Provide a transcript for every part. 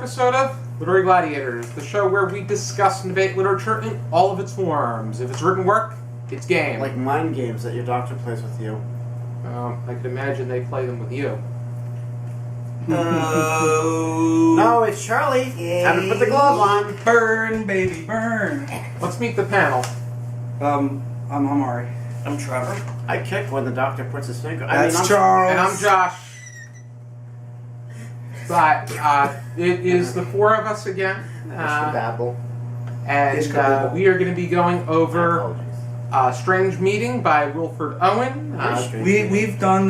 episode of Literary Gladiators, the show where we discuss and debate literature in all of its forms. If it's written work, it's game. Like mind games that your doctor plays with you. I could imagine they play them with you. No, it's Charlie. Yay. Time to put the glove on. Burn, baby, burn. Let's meet the panel. I'm Amari. I'm Trevor. I kick when the doctor puts his finger. That's Charles. And I'm Josh. But it is the four of us again. Babble. And we are going to be going over Strange Meeting by Wilfred Owen. We've done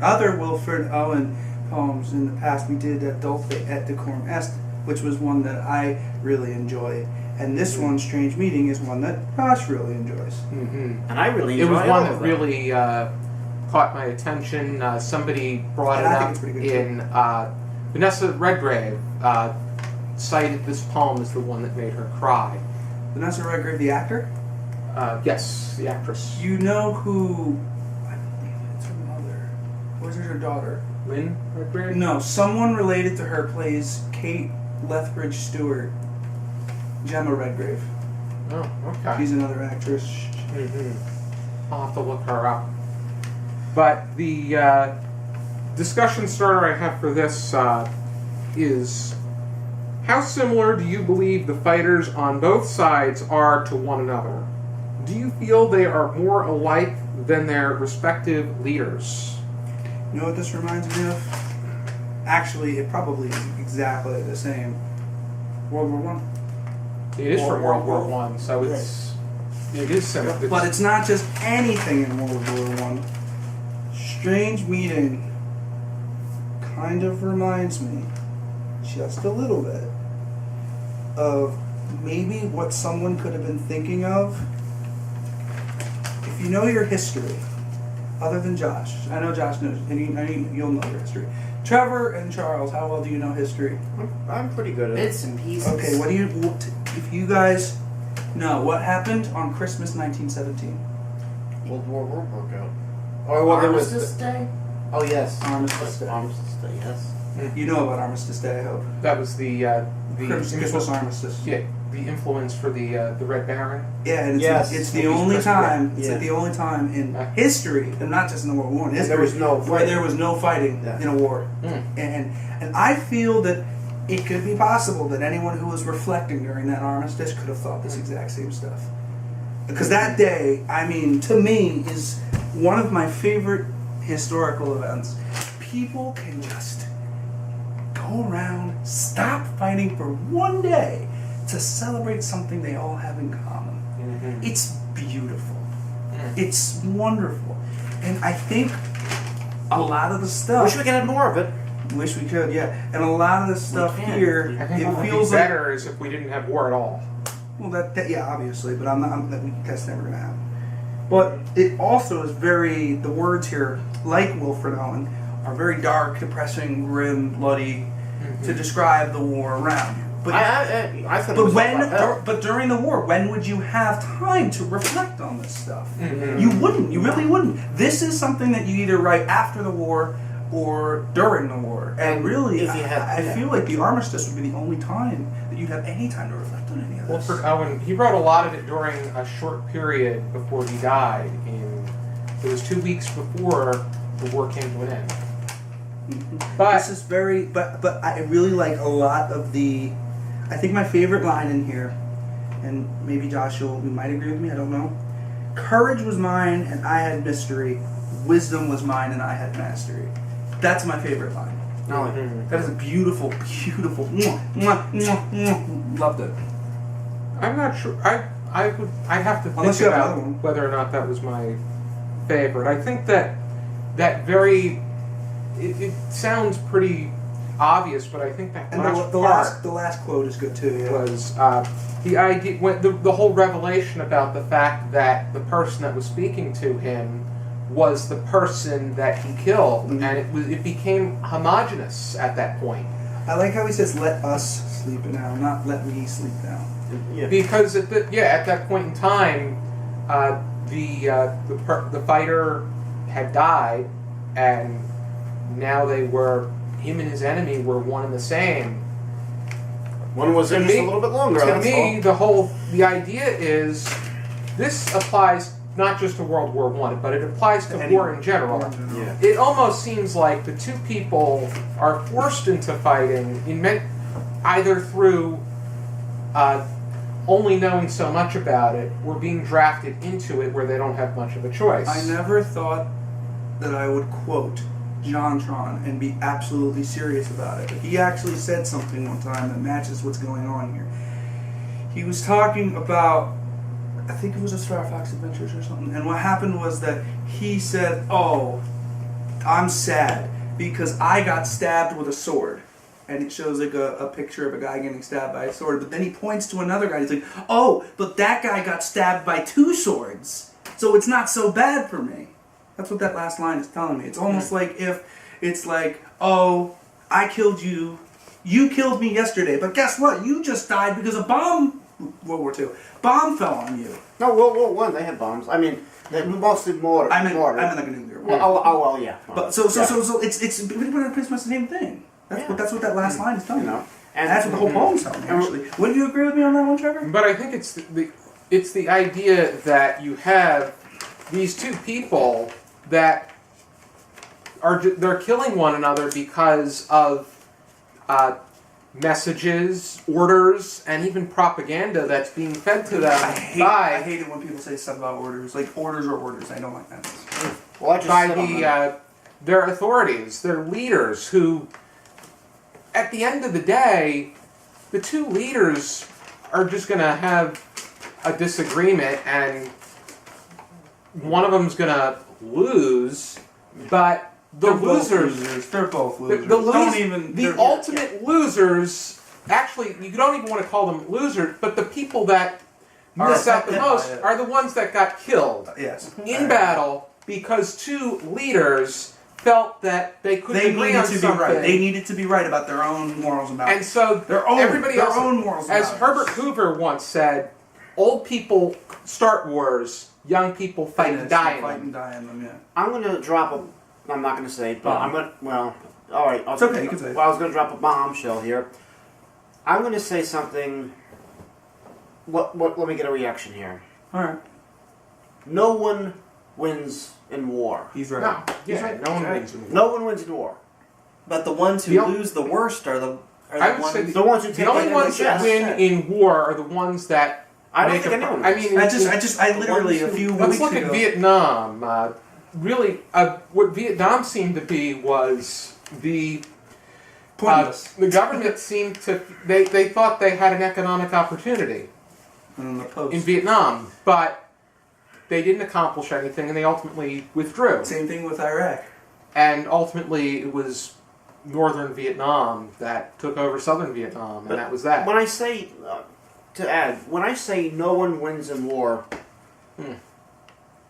other Wilfred Owen poems in the past. We did Dulce et Decorum Est, which was one that I really enjoy. And this one, Strange Meeting, is one that Josh really enjoys. Mm-hmm. And I really enjoy it. Was one that really caught my attention. Somebody brought it up in... Vanessa Redgrave cited this poem as the one that made her cry. Vanessa Redgrave, the actor? Yes, the actress. You know who... I believe it's her mother. Or is it her daughter? Lynn Redgrave? No, someone related to her plays Kate Lethbridge Stewart. Gemma Redgrave. Oh, okay. She's another actress. Mm-hmm. I'll have to look her up. But the discussion starter I have for this is: how similar do you believe the fighters on both sides are to one another? Do you feel they are more alike than their respective leaders? You know what this reminds me of? Actually, it probably is exactly the same. World War One. It is from World War One, so it is similar. But it's not just anything in World War One. Strange Meeting kind of reminds me, just a little bit, of maybe what someone could have been thinking of. If you know your history, other than Josh, I know Josh knows, and I know you'll know your history. Trevor and Charles, how well do you know history? I'm pretty good at it. Bits and pieces. Okay, if you guys know what happened on Christmas 1917? World War One broke out. Or well, there was Armistice Day? Oh yes, Armistice Day. Armistice Day. Yes. You know about Armistice Day, I hope. That was the Christmas Armistice. Yeah, the influence for the Red Baron. Yeah, and it's the only time. It's like the only time in history, and not just in the World War, in history, where there was no fighting in a war. And I feel that it could be possible that anyone who was reflecting during that armistice could have thought this exact same stuff. Because that day, I mean, to me, is one of my favorite historical events. People can just go around, stop fighting for one day to celebrate something they all have in common. Mm-hmm. It's beautiful. Mm. It's wonderful. And I think a lot of the stuff... Wish we could have more of it. Wish we could, yeah. And a lot of the stuff here, I think it feels like better is if we didn't have war at all. Well, that yeah, obviously, but that's never going to happen. But it also is the words here, like Wilfred Owen, are very dark, depressing, grim, bloody, to describe the war around you. But but during the war, when would you have time to reflect on this stuff? Mm-hmm. You wouldn't. You really wouldn't. This is something that you either write after the war or during the war. And really, I feel like the armistice would be the only time that you'd have any time to reflect on any of this. Wilfred Owen, he wrote a lot of it during a short period before he died. It was 2 weeks before the war came to an end. Mm-hmm. But this is but I really like a lot of I think my favorite line in here, and maybe Josh, you might agree with me, I don't know. Courage was mine and I had mystery. Wisdom was mine and I had mastery. That's my favorite line. That is a beautiful, beautiful. Loved it. I'm not sure. I'd have to think about whether or not that was my favorite. I think that very. It sounds pretty obvious, but I think that and the last quote is good too. Yeah. Was the idea the whole revelation about the fact that the person that was speaking to him was the person that he killed, and it became homogenous at that point. I like how he says, "Let us sleep now," not "Let me sleep now." Yeah. Because at that point in time, the fighter had died, and now him and his enemy were one and the same, One was just a little bit longer. To me, the idea is this applies not just to World War I, but it applies to war in general. Yeah. It almost seems like the two people are forced into fighting either through only knowing so much about it or being drafted into it where they don't have much of a choice. I never thought that I would quote JonTron and be absolutely serious about it. But he actually said something one time that matches what's going on here. He was talking about, I think it was a Star Fox Adventures or something, and what happened was that he said, "Oh, I'm sad because I got stabbed with a sword." And it shows like a picture of a guy getting stabbed by a sword, but then he points to another guy. He's like, "Oh, but that guy got stabbed by 2 swords, so it's not so bad for me." That's what that last line is telling me. It's almost like if it's like, "Oh, I killed you. You killed me yesterday, but guess what? You just died because a bomb, World War II, bomb fell on you." No, World War I, they had bombs. I mean, they mostly mortar. I mean like a nuclear war. Well, yeah. But so it's pretty much the same thing. That's what that last line is telling me. And that's what the whole poem's telling me, actually. Wouldn't you agree with me on that one, Trevor? But I think it's the idea that you have these two people that they're killing one another because of messages, orders, and even propaganda that's being fed to them I hate it when people say stuff about orders. Like, orders are orders. I don't like that. Well, by their authorities, their leaders, who, at the end of the day, the two leaders are just going to have a disagreement, and one of them's going to lose, but They're both losers. They're both losers. The ultimate losers, actually, you don't even want to call them losers, but the people that miss out the most are the ones that got killed in battle because two leaders felt that they couldn't agree on something. They needed to be right about their own morals and values. And so everybody else, own morals and as values. Herbert Hoover once said, old people start wars, young people fight and die in them. I'm going to drop a... I'm not going to say it, but I'm going to... Well, all right. It's okay, you can say it. Well, I was going to drop a bombshell here. I'm going to say something... Let me get a reaction here. All right. No one wins in war. He's right. No, He's right. No one wins in war. No one wins in war. But the ones who lose the worst are the ones who take the only ones that win in war are the ones that I don't think anyone. I literally a few weeks ago. Let's look at Vietnam. Really, what Vietnam seemed to be was the government seemed to they thought they had an economic opportunity in Vietnam, but they didn't accomplish anything, and they ultimately withdrew. Same thing with Iraq. And ultimately, it was northern Vietnam that took over southern Vietnam, and that was that. When I say, to add, when I say no one wins in war,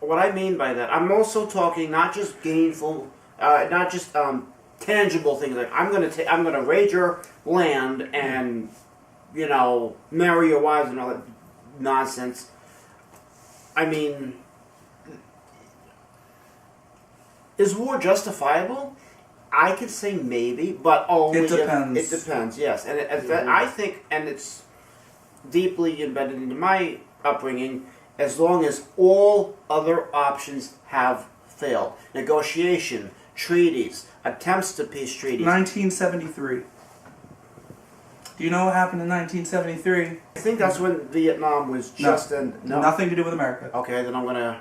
what I mean by that, I'm also talking not just gainful, not just tangible things like I'm gonna raid your land and marry your wives and all that nonsense. I mean, is war justifiable? I could say maybe, but only it depends. It depends, yes, and I think, and it's deeply embedded into my upbringing. As long as all other options have failed, negotiation, treaties, attempts to peace treaties. 1973. Do you know what happened in 1973? I think that's when Vietnam was just nothing to do with America. Okay, then I'm gonna...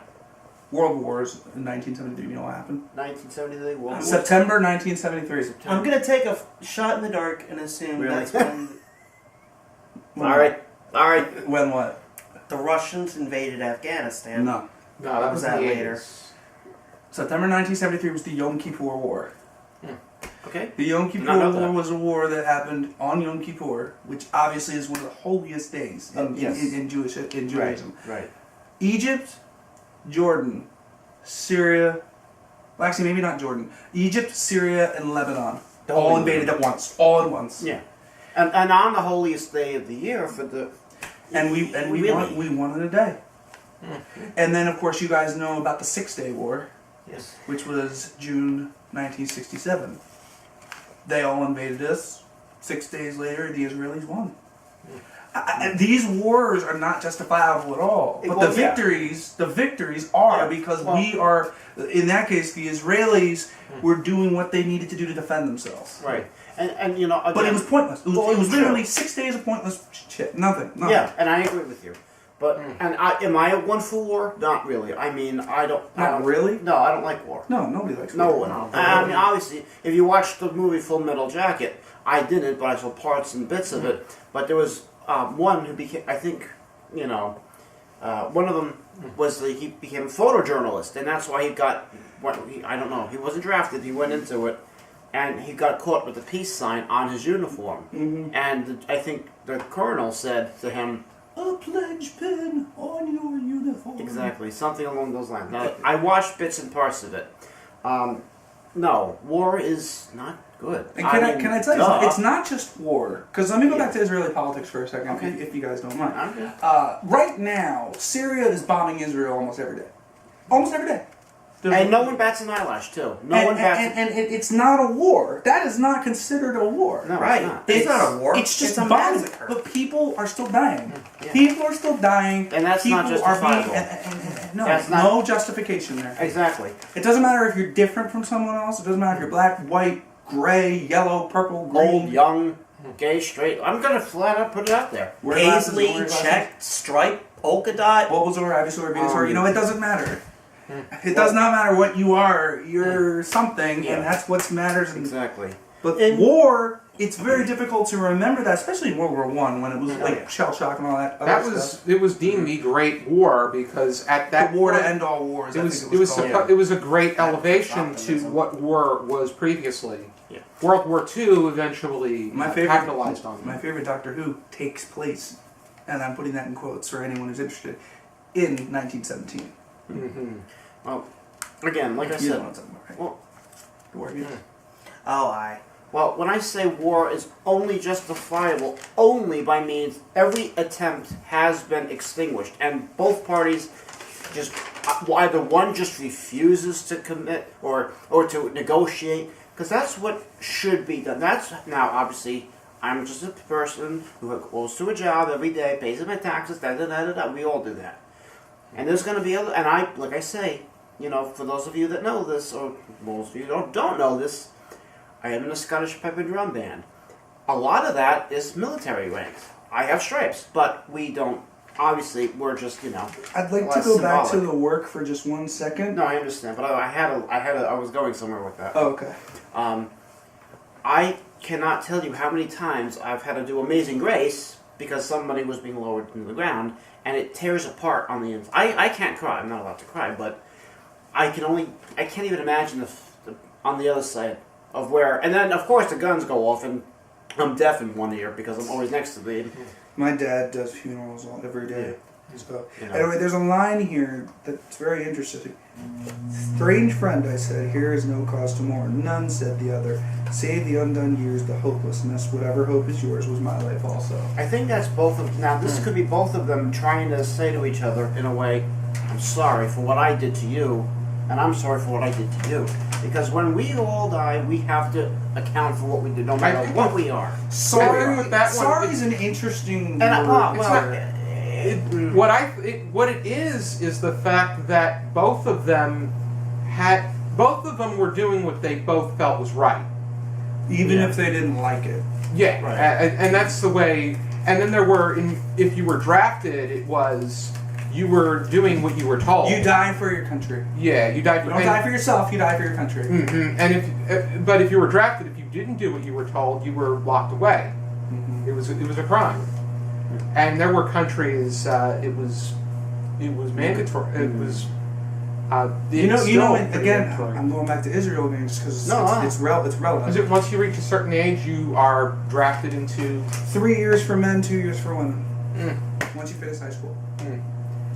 World Wars in 1973. You know what happened? 1973 World War. September 1973. I'm gonna take a shot in the dark and assume that's when. All right. When what? The Russians invaded Afghanistan. No, that was that later. later. September 1973 was the Yom Kippur War. Okay. The Yom Kippur War was a war that happened on Yom Kippur, which obviously is one of the holiest days in Judaism. Right. Egypt, Jordan, Syria. Well, actually, maybe not Jordan. Egypt, Syria, and Lebanon all invaded at once. All at once. Yeah. And on the holiest day of the year for the. And we won in a day. And then, of course, you guys know about the 6-Day War. Yes. Which was June 1967. They all invaded us. 6 days later, the Israelis won. These wars are not justifiable at all. But the victories are because we are, in that case, the Israelis were doing what they needed to do to defend themselves. Right. And you know, again, but it was pointless. It was literally 6 days of pointless shit. Nothing. Yeah, and I agree with you. But am I one for war? Not really. I mean, I don't. Really? No, I don't like war. No, nobody likes war. No one. I mean, obviously, if you watch the movie Full Metal Jacket, I didn't, but I saw parts and bits of it. But there was one who became, I think, you know, one of them was he became a photojournalist, and that's why he got. I don't know. He wasn't drafted. He went into it. And he got caught with the peace sign on his uniform. Mm-hmm. And I think the colonel said to him, "A pledge pin on your uniform." Exactly, something along those lines. Now, I watched bits and parts of it. No, war is not good. And can I tell you something? It's not just war. Because let me go back to Israeli politics for a second, if you guys don't mind. Okay. Right now, Syria is bombing Israel almost every day. Almost every day. And no one bats an eyelash, too. And it's not a war. That is not considered a war. No, right. It's not a war. It's just a massacre. But people are still dying. Yeah. People are still dying. And that's not justifiable. No justification there. Exactly. It doesn't matter if you're different from someone else. It doesn't matter if you're black, white, gray, yellow, purple, green. Old, young, gay, straight. I'm going to flat out put it out there. Paisley, check, stripe, polka dot. Bulbasaur, Ivysaur, Venusaur. You know, it doesn't matter. It does not matter what you are. You're something, and that's what matters. Exactly. But in war, it's very difficult to remember that, especially in World War I, when it was like shell shock and all that. It was deemed the Great War because at that the war to end all wars. It was a great elevation to what war was previously. Yeah. World War II eventually capitalized on it. My favorite Doctor Who takes place, and I'm putting that in quotes for anyone who's interested, in 1917. Mm-hmm. Well, again, like I said, well, when I say war is only justifiable, only by means every attempt has been extinguished, and both parties just either one just refuses to commit or to negotiate, because that's what should be done. That's now obviously. I'm just a person who goes to a job every day, pays my taxes, we all do that. And there's going to be other, and like I say, you know, for those of you that know this, or most of you don't know this, I am in a Scottish pipe and drum band. A lot of that is military ranks. I have stripes, but we don't. Obviously, we're just, you know. I'd like to go back to the work for just 1 second. No, I understand, but I was going somewhere with that. Oh, okay. I cannot tell you how many times I've had to do Amazing Grace because somebody was being lowered into the ground. And it tears apart on the inside. I can't cry. I'm not allowed to cry, but I can't even imagine on the other side of where. And then, of course, the guns go off, and I'm deaf in one ear because I'm always next to the. My dad does funerals every day. So, anyway, there's a line here that's very interesting. Strange friend, I said, here is no cause to mourn. None, said the other. Save the undone years, the hopelessness. Whatever hope is yours was my life also. I think that's both of now. This could be both of them trying to say to each other in a way, "I'm sorry for what I did to you, and I'm sorry for what I did to you." Because when we all die, we have to account for what we did, no matter what we are. Sorry is an interesting word. What it is the fact that both of them were doing what they both felt was right, even if they didn't like it. Yeah, right. And that's the way. And then there were, if you were drafted, it was you were doing what you were told. You die for your country. Yeah, you die. You don't die for yourself. You die for your country. Mm-hmm. And if you were drafted, if you didn't do what you were told, you were locked away. Mm-hmm. It was a crime. And there were countries. It was mandatory. It was. Again, I'm going back to Israel again just because it's relevant. Is it once you reach a certain age, you are drafted into 3 years for men, 2 years for women. Once you finish high school.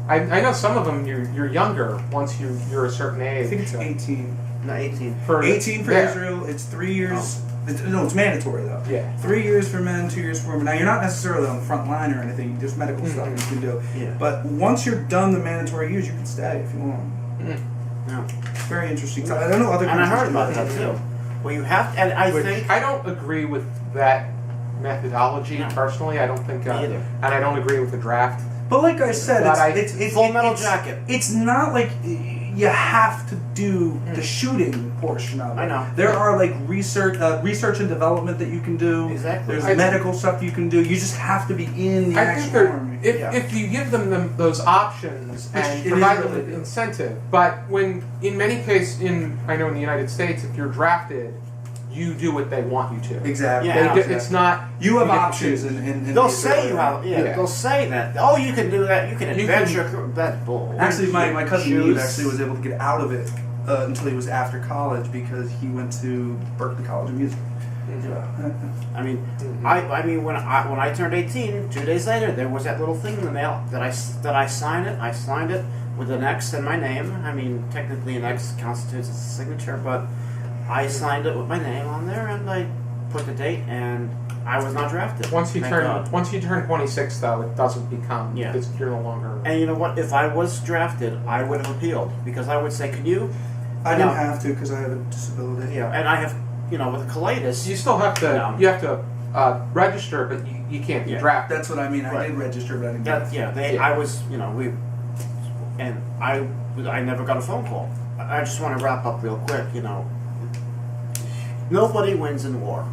I know some of them you're younger once you're a certain age. I think it's 18. No, 18. 18 for Israel. It's 3 years. It's mandatory though. Yeah. 3 years for men, 2 years for women. Now you're not necessarily on the front line or anything. There's medical stuff you can do. Yeah. But once you're done the mandatory years, you can stay if you want. Yeah. Very interesting. I don't know other countries. And I heard about that too. Well, you have, and I think I don't agree with that methodology personally. I don't think, either. and I don't agree with the draft. But like I said, it's Full Metal Jacket. It's not like you have to do the shooting portion of it. I know. There are like research and development that you can do. Exactly. There's medical stuff you can do. You just have to be in the actual army. If you give them those options and provide them an incentive, but when in many cases, I know in the United States, if you're drafted, you do what they want you to. Exactly. Yeah, It's not you have options. In they'll say you have. Yeah, they'll say that. Oh, you can do that. You can adventure. That's bull. Actually, my cousin Eve actually was able to get out of it until he was after college because he went to Berklee College of Music. I mean, I mean when I turned 18, 2 days later, there was that little thing in the mail that I signed it. I signed it with an X and my name. I mean, technically an X constitutes a signature, but I signed it with my name on there, and I put the date, and I was not drafted. Once you turn 26, though, it doesn't become. Yeah. You're no longer. And you know what? If I was drafted, I would have appealed because I would say, "Can you?" I didn't have to because I have a disability. Yeah, and I have, with a colitis. You still have to. You have to register, but you can't be drafted. That's what I mean. I did register, but I didn't. I was, and I never got a phone call. I just want to wrap up real quick. Nobody wins in war,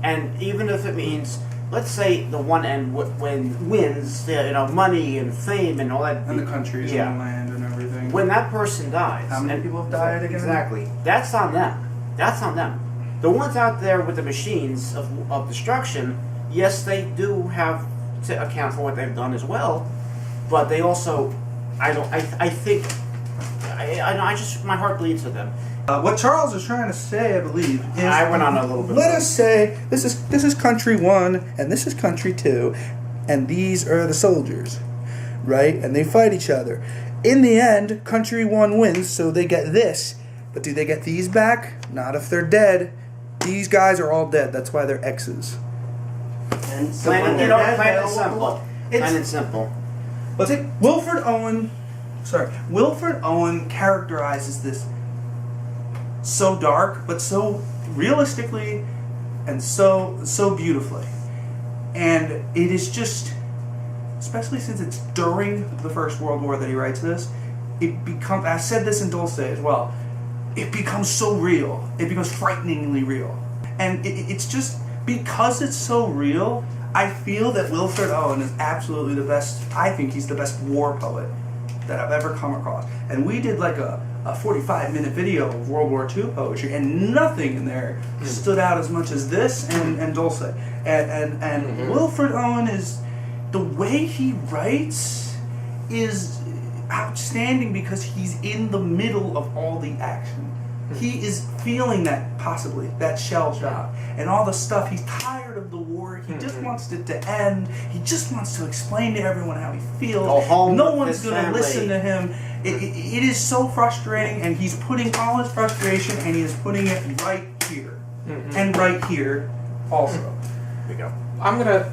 and even if it means, let's say the one end wins, money and fame and all that, and the countries and the land and everything. When that person dies, how many people have died again? Exactly. That's on them. That's on them. The ones out there with the machines of destruction, yes, they do have to account for what they've done as well, but they also, I just, my heart bleeds for them. What Charles is trying to say, I believe, is I went on a little bit. Let us say this is country 1 and this is country 2, and these are the soldiers, right? And they fight each other. In the end, country 1 wins, so they get this. But do they get these back? Not if they're dead. These guys are all dead. That's why they're X's. And so plain and simple. Plain and simple. But Wilfred Owen characterizes this so dark, but so realistically and so beautifully. And it is just, especially since it's during the First World War that he writes this, I said this in Dulce as well, it becomes so real. It becomes frighteningly real. And it's just, because it's so real, I feel that Wilfred Owen is absolutely the best, I think he's the best war poet that I've ever come across. And we did like a 45-minute video of World War II poetry, and nothing in there stood out as much as this and Dulce. And Wilfred Owen is, the way he writes is outstanding because he's in the middle of all the action. He is feeling that shell shock and all the stuff. He's tired of the war. He just wants it to end. He just wants to explain to everyone how he feels. Go home. No one's going to listen to him. It is so frustrating, and he's putting all his frustration, and he is putting it right here. And right here also. There you go. I'm going to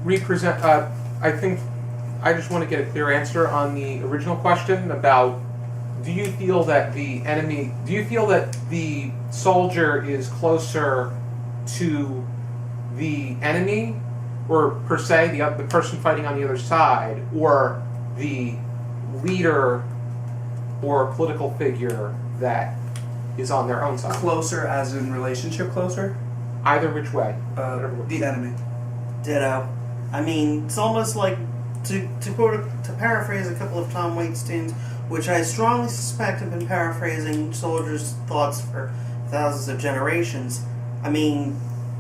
represent, I think I just want to get a clear answer on the original question about, do you feel that the soldier is closer to the enemy, or per se, the person fighting on the other side, or the leader or political figure that is on their own side? Closer as in relationship closer? Either which way. The enemy. Ditto. I mean, it's almost like, to paraphrase a couple of Tom Waits tunes, which I strongly suspect have been paraphrasing soldiers' thoughts for thousands of generations. I mean,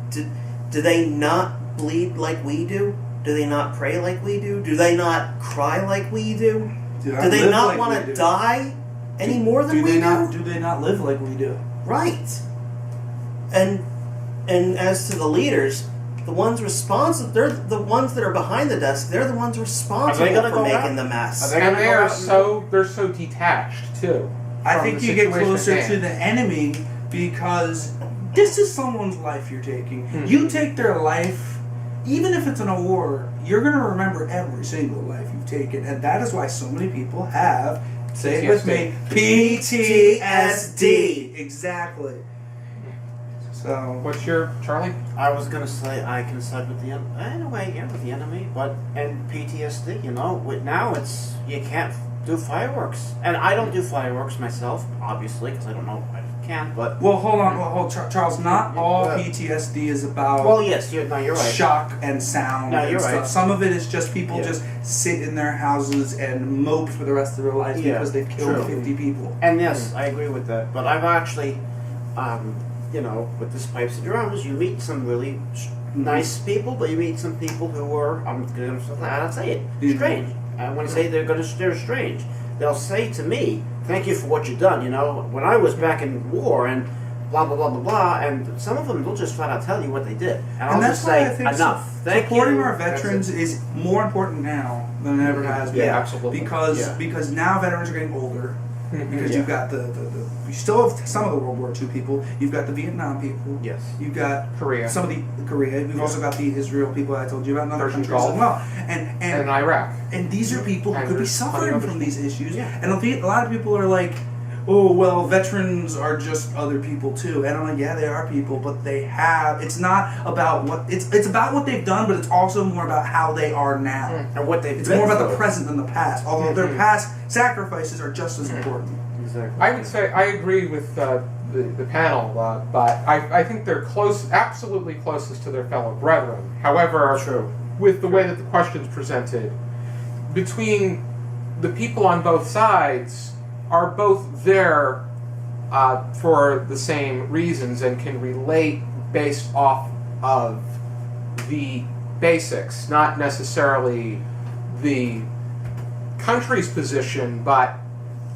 do they not bleed like we do? Do they not pray like we do? Do they not cry like we do? Do they not want to die any more than we do? Do they not live like we do? Right. And as to the leaders, the ones responsible, they're the ones that are behind the desk. They're the ones responsible for making the mess. And they're so detached too. I think you get closer to the enemy because this is someone's life you're taking. You take their life, even if it's in a war, you're going to remember every single life you've taken, and that is why so many people have, say it with me, PTSD. Exactly. So What's your Charlie? I was gonna say I can side with the with the enemy, but and PTSD. Now it's you can't do fireworks, and I don't do fireworks myself, obviously, because I don't know if I can. But hold on, Charles. Not all PTSD is about. Well, yes, you're right. Shock and sound. No, you're and right. Some of it is just people just sit in their houses and mope for the rest of their lives because they've killed 50 people. And yes, I agree with that. But I've actually, with this pipes and drums, you meet some really nice people, but you meet some people who are, I'm going to say it, strange. And when I say they're strange, they'll say to me, "Thank you for what you've done." When I was back in war and blah blah blah blah blah, and some of them will just flat out tell you what they did, and I'll just say enough. Supporting our veterans is more important now than it ever has been. Yeah, absolutely. Because now veterans are getting older. Because you've got you still have some of the World War II people. You've got the Vietnam people. Yes. You've got Korea. Some of the Korea. We've also got the Israel people I told you about, and other Persian countries Gulf. as well. And Iraq. And these are people who And could be there's suffering plenty of from these issues. Yeah. And a lot of people are like, "Oh, well, veterans are just other people too." And I'm like, yeah, they are people, but they have. It's not about what it's about what they've done, but it's also more about how they are now and what they've. It's more about the present than the past. Although their past sacrifices are just as important. Exactly. I would say I agree with the panel, but I think they're absolutely closest to their fellow brethren. However, with the way that the question's presented, between the people on both sides are both there for the same reasons and can relate based off of the basics, not necessarily the country's position, but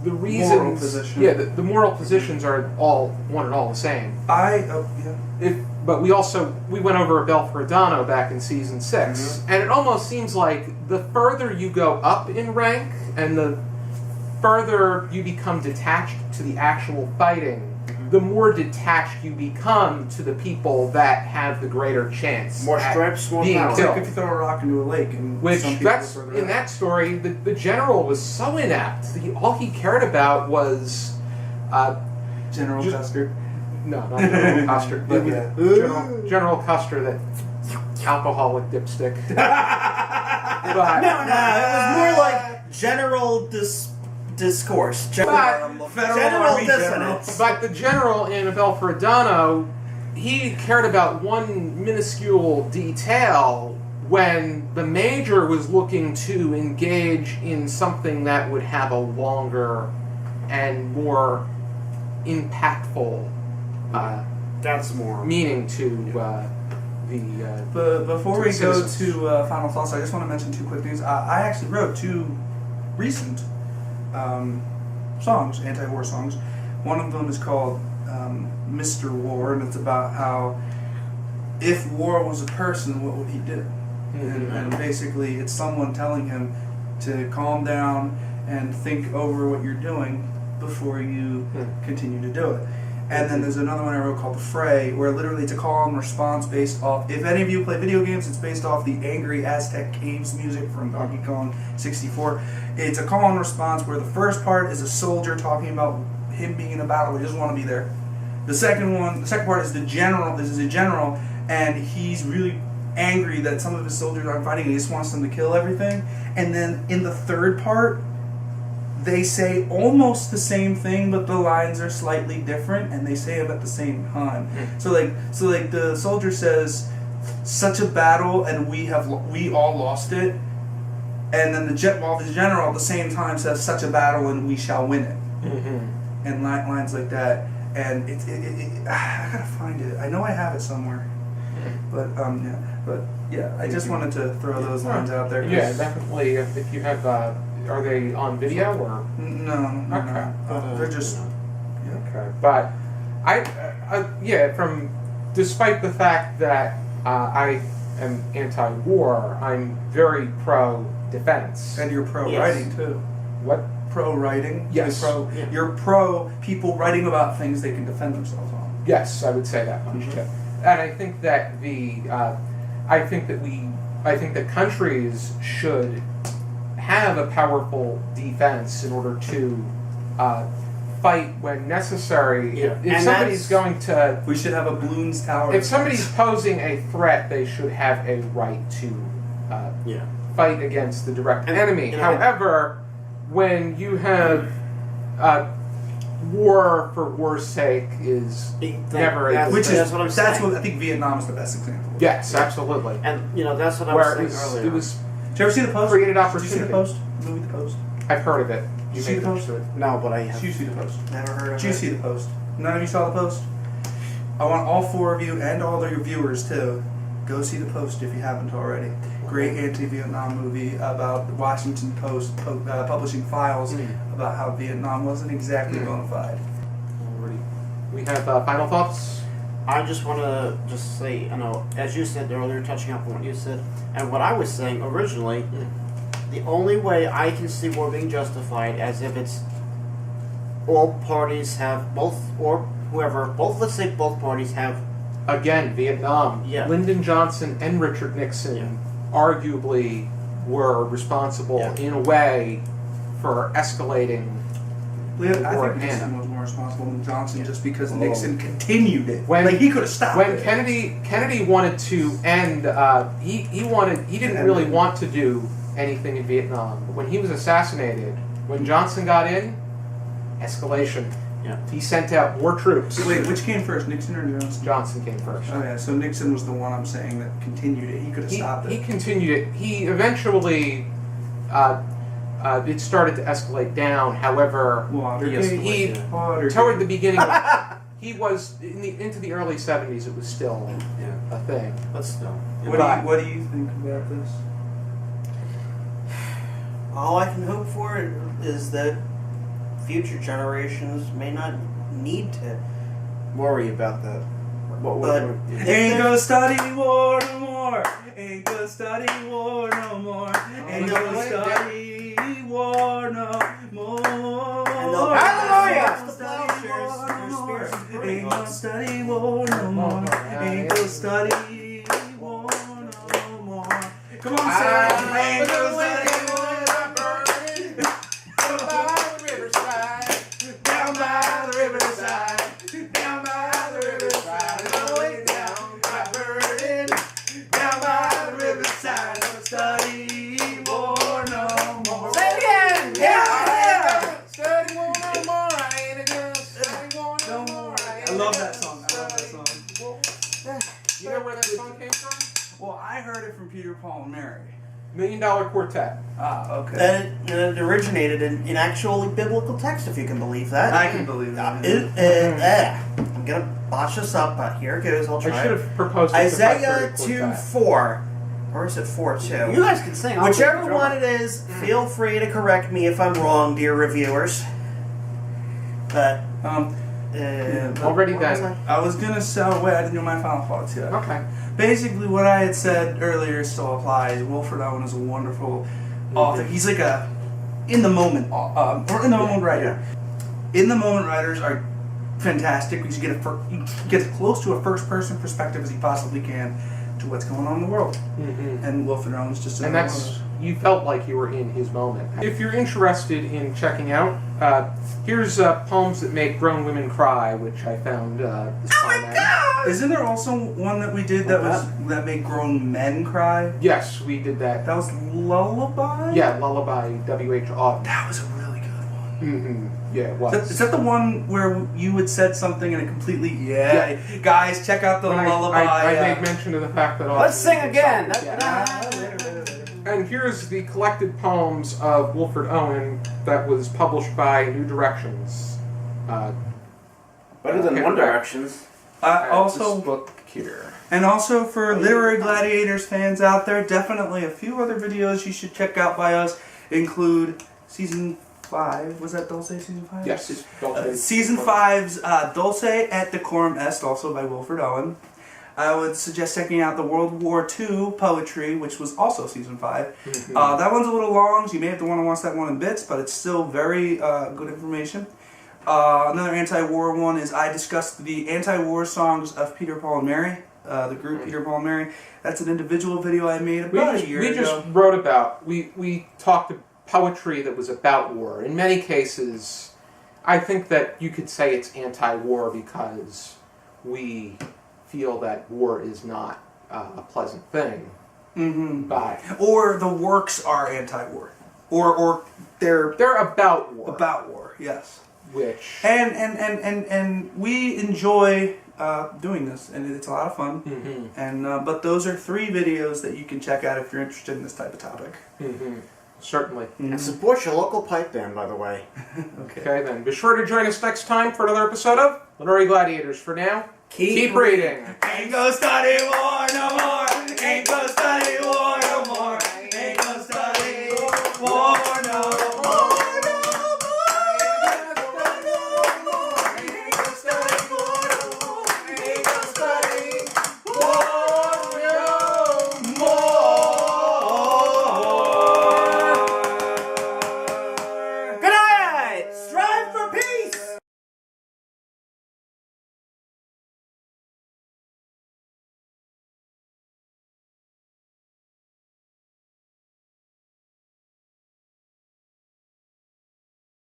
the reasons. Moral position. Yeah, the moral positions are all one and all the same. But we went over Belfredano back in season 6, and it almost seems like the further you go up in rank and the further you become detached to the actual fighting, the more detached you become to the people that have the greater chance. More stripes, more being power. killed. Like if you throw a rock into a lake, and Which some people that's are further in out. that story, the general was so inept. All he cared about was General Custer. No, not General Custer, but General Custer, that alcoholic dipstick. But, No, it was more like general discourse. General dissonance. But the general in Belfredano, he cared about one minuscule detail when the major was looking to engage in something that would have a longer and more impactful That's more meaning to But before we go citizens. to final thoughts, I just want to mention 2 quick things. I actually wrote 2 recent songs, anti-war songs. One of them is called Mr. War, and it's about how if war was a person, what would he do? And basically, it's someone telling him to calm down and think over what you're doing before you continue to do it. And then there's another one I wrote called The Fray, where literally it's a call and response based off, if any of you play video games, it's based off the Angry Aztec Caves music from Donkey Kong 64. It's a call and response where the first part is a soldier talking about him being in a battle, he doesn't want to be there. The second part is the general, this is a general, and he's really angry that some of his soldiers aren't fighting and he just wants them to kill everything. And then in the third part, they say almost the same thing, but the lines are slightly different, and they say them at the same time. So like the soldier says, "Such a battle, and we all lost it," and then the general at the same time says, "Such a battle, and we shall win it," and lines like that. And I gotta find it. I know I have it somewhere, but I just wanted to throw those lines out there. Yeah, definitely. If you have, are they on video or? No. They're just. Okay, but despite the fact that I am anti-war, I'm very pro-defense. And you're pro-writing too. What? Pro-writing. Yes. You're pro people writing about things they can defend themselves on. Yes, I would say that much too. And I think that I think that countries should have a powerful defense in order to fight when necessary. Yeah. If somebody's going to... We should have a balloons tower. If somebody's posing a threat, they should have a right to fight against the direct enemy. However, when you have war for war's sake is never... That's what I'm saying. That's what I think Vietnam is the best example. Yes, absolutely. And, that's what I was saying earlier. It was... Did you ever see The Post? Created Did you opportunity. see The Post? The movie The Post? I've heard of it. Did you see The Post? No, but I have. Did you see The Post? Never heard of Did you see The Post? None of you saw The Post? I want all 4 of you and all of your viewers too. Go see The Post if you haven't already. Great anti-Vietnam movie about the Washington Post publishing files about how Vietnam wasn't exactly bona fide. Alrighty. We have final thoughts? I just want to say, as you said earlier, touching up on what you said, and what I was saying originally, the only way I can see war being justified as if it's all parties have both, or whoever, let's say both parties have... Again, Vietnam. Yeah. Lyndon Johnson and Richard Nixon arguably were responsible in a way for escalating I think Nixon was more responsible than Johnson just because Nixon continued it. He could have stopped it. When Kennedy wanted to end, he didn't really want to do anything in Vietnam. But when he was assassinated, when Johnson got in, escalation. Yeah. He sent out more troops. Wait, which came first, Nixon or Johnson? Johnson came first. Oh yeah, so Nixon was the one I'm saying that continued it. He could have stopped it. He continued it. He eventually, it started to escalate down. However, toward the beginning, he was into the early 70s. It was still a thing. But still, what do you think about this? All I can hope for is that future generations may not need to worry about that. Ain't gonna study war no more. Ain't gonna study war no more. Ain't gonna study war no more. Hallelujah! Ain't gonna study war no more. Ain't gonna study war no more. Come on, Sarah. Ain't gonna study war. Down by the riverside, down by the riverside, going down by burden, down by the riverside, no study war no more. Say it again! Yeah! Study war no more. I ain't gonna study war no more. I love that song. I love that song. You know where that song came from? Well, I heard it from Peter, Paul, and Mary. $1 Million Quartet. Ah, okay. And it originated in actually biblical text, if you can believe that. I can believe that. I'm gonna botch this up, but here it goes. I'll try. I should have proposed it Isaiah to 2:4, or is it 4:2? You guys can sing. Whichever one it is, feel free to correct me if I'm wrong, dear reviewers. But already then. I was gonna say, wait, I didn't do my final thoughts yet. Okay. Basically, what I had said earlier still applies. Wilfred Owen is a wonderful author. He's like a in the moment, or in the moment writer. In the moment writers are fantastic because you get as close to a first person perspective as you possibly can to what's going on in the world. Mm-hmm. And Wilfred Owen is just and that's you felt like you were in his moment. If you're interested in checking out, here's Poems That Make Grown Women Cry, which I found this time. Isn't there also one that we did that made grown men cry? Yes, we did that. That was Lullaby? Yeah, Lullaby, W.H. Auden. That was a really good one. Mm-hmm. Yeah, it was. Is that the one where you had said something and it completely... Yeah. Guys, check out the Lullaby. I made mention of the fact that... Let's sing again! And here's the collected poems of Wilfred Owen that was published by New Directions. Better than One Directions. Also, this book here. And also for Literary Gladiators fans out there, definitely a few other videos you should check out by us include Season 5. Was that Dulce Season 5? Yes. Season 5's Dulce et Decorum Est, also by Wilfred Owen. I would suggest checking out the World War II poetry, which was also Season 5. Mm-hmm. That one's a little long, so you may have to want to watch that one in bits, but it's still very good information. Another anti-war one is I discussed the anti-war songs of Peter, Paul, and Mary, the group Peter, Paul, and Mary. That's an individual video I made about a year ago. We just wrote about, we talked poetry that was about war. In many cases, I think that you could say it's anti-war because we feel that war is not a pleasant thing. Mm-hmm. But or the works are anti-war, or they're about war. About war, yes. Which and we enjoy doing this, and it's a lot of fun. Mm-hmm. And but those are 3 videos that you can check out if you're interested in this type of topic. Mm-hmm. Certainly. Mm-hmm. And support your local pipe band, by the way. Okay, then. Be sure to join us next time for another episode of Lenore Gladiators. For now, keep reading. Ain't gonna start a war no more. Ain't gonna start